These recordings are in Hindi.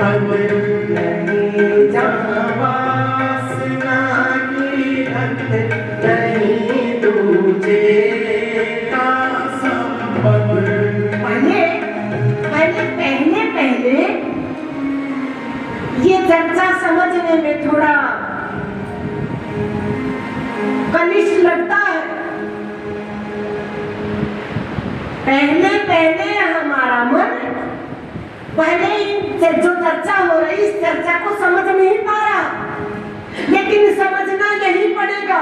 अब नहीं जहाँ वासना की भक्त नहीं तुझे का संबंध। पहले ये चर्चा समझने में थोड़ा कनिष्ठ लगता है। पहले हमारा मन जो चर्चा हो रही इस चर्चा को समझ नहीं पा रहा, लेकिन समझना यही पड़ेगा।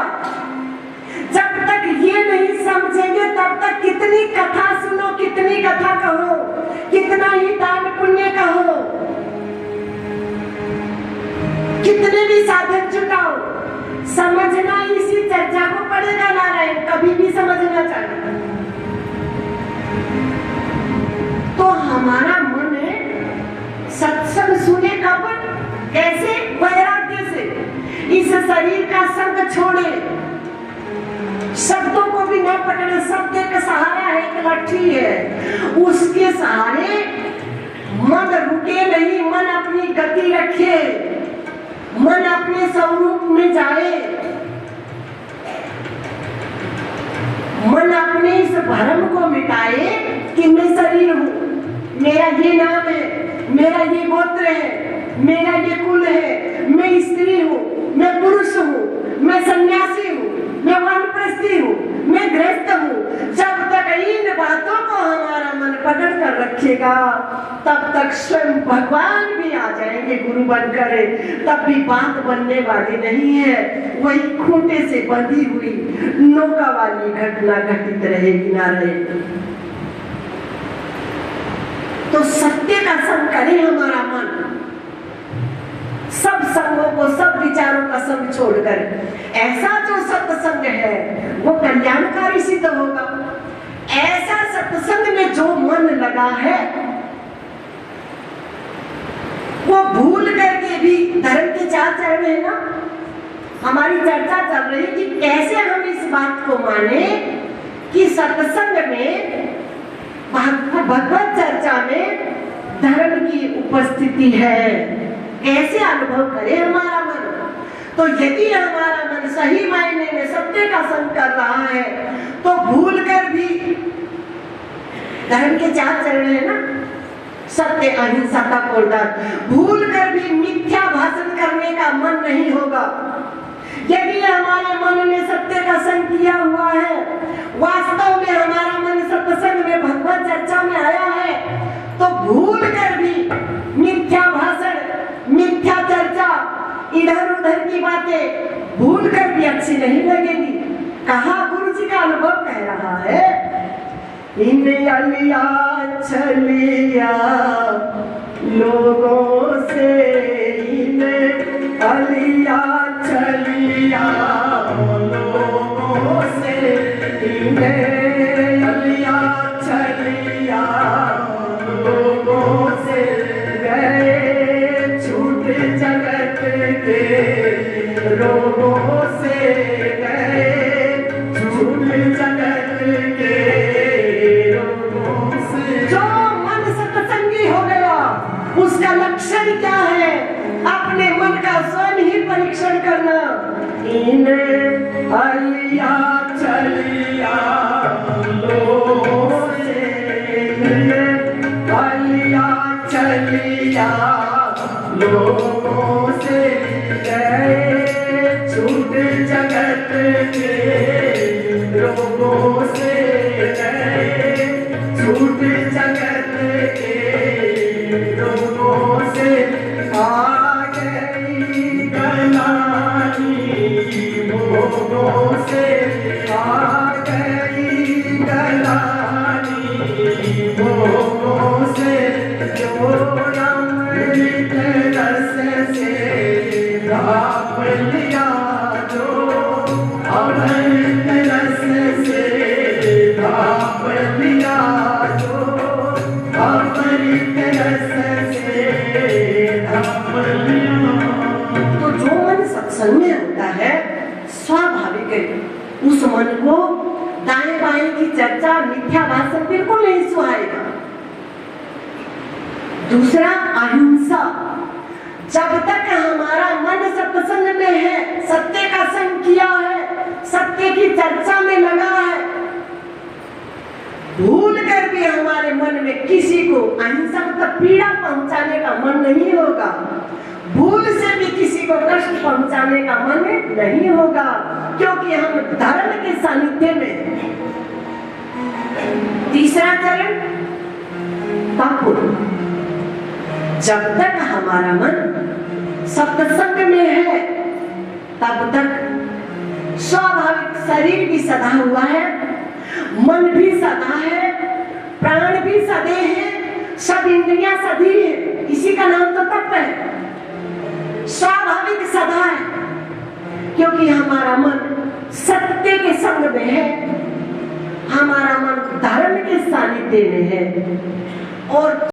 जब तक ये नहीं समझेंगे तब तक कितनी कथा सुनो, कितनी कथा कहो, कितना ही दान पुण्य कहो, कितने भी साधन जुटाओ, समझना इसी चर्चा को पड़ेगा। नारायण कभी भी समझना चाहिए। तो हमारा मन सत्संग सुने कब, कैसे? वैराग्य से। इस शरीर का संग छोड़े, शब्दों को भी न पकड़े। शब्द का सहारा है, एक लाठी है, उसके सहारे मन रुके नहीं, मन अपनी गति रखे, मन अपने स्वरूप में जाए, मन अपने इस भ्रम को मिटाए कि मैं शरीर हूँ, मेरा ये नाम है, मेरा ये गोत्र है, मेरा ये कुल है, मैं स्त्री हूँ, मैं पुरुष हूँ, मैं सन्यासी हूँ, मैं वानप्रस्थी हूँ, मैं गृहस्थ हूँ। जब तक इन बातों को हमारा मन पकड़ कर रखेगा तब तक स्वयं भगवान भी आ जाएंगे गुरु बनकर, तब भी बात बनने वाली नहीं है। वही खूंटे से बंधी हुई नौका वाली घटना घटित रहेगी। ना रहेगी तो सत्य का संग करे हमारा मन, सब संगों को, सब विचारों का संग छोड़कर। ऐसा जो सत्संग है वो कल्याणकारी सिद्ध होगा। ऐसा सत्संग में जो मन लगा है वो भूल करके भी धर्म के चार चरण है ना, हमारी चर्चा चल रही कि कैसे हम इस बात को माने कि सत्संग में, भगवत चर्चा में धर्म की उपस्थिति है। कैसे अनुभव करे हमारा मन? तो यदि हमारा मन सही मायने में सत्य का संग कर रहा है तो भूल कर भी, धर्म के चार चरण है ना, सत्य, अहिंसा, तपोदान, भूल कर भी मिथ्या भाषण करने का मन नहीं होगा। यदि हमारे मन में सत्य का संग किया हुआ है, वास्तव में हमारा मन सत्संग में, भगवत चर्चा में आया है, तो भूल कर भी मिथ्या भाषण, मिथ्या चर्चा, इधर उधर की बातें भूल कर भी अच्छी नहीं लगेगी। कहा गुरु जी का अनुभव कह रहा है, इन अलिया छलिया लोगों से, इन अलिया छलिया लोगों से, इन अलिया छलिया लोगों से गए छूट जगत के रोगों से, गए छूट जगत के रोगों से। जो मन सत्संगी हो गया उसका लक्षण क्या है? अपने मन का स्वयं ही परीक्षण करना। इन अलिया छलिया लोगों से, अलिया छलिया लोगों से गए छूट जगत के रोगों से, गए छूट जगत के रोगों से। आ गई गलानी भोगों से, आ गई गलानी भोगों से। जो अमृत रस से ढाप लिया, जो अमृत रस से ढाप लिया, जो अमृत रस से ढाप लिया। तो जो मन सत्संग में होता है स्वाभाविक है, उस मन को दाएं बाएं की चर्चा, मिथ्या भाषण बिल्कुल नहीं सुहाएगा। दूसरा अहिंसा, जब तक हमारा मन सत्संग में है, सत्य का संग किया है, सत्य की चर्चा में लगा है, भूल कर भी हमारे मन में किसी को अहिंसा तक पीड़ा पहुंचाने का मन नहीं होगा, भूल से भी किसी को कष्ट पहुंचाने का मन नहीं होगा, क्योंकि हम धर्म के सानिध्य में। तीसरा चरण पापुर। जब तक हमारा मन सत्संग में है तब तक स्वाभाविक शरीर भी सदा हुआ है, मन भी सदा है, प्राण भी सदे हैं, सब इंद्रियां सदी है। इसी का नाम तो तप है। स्वाभाविक सदा है, क्योंकि हमारा मन सत्य के संग में है, हमारा मन धर्म के सानिध्य में है। और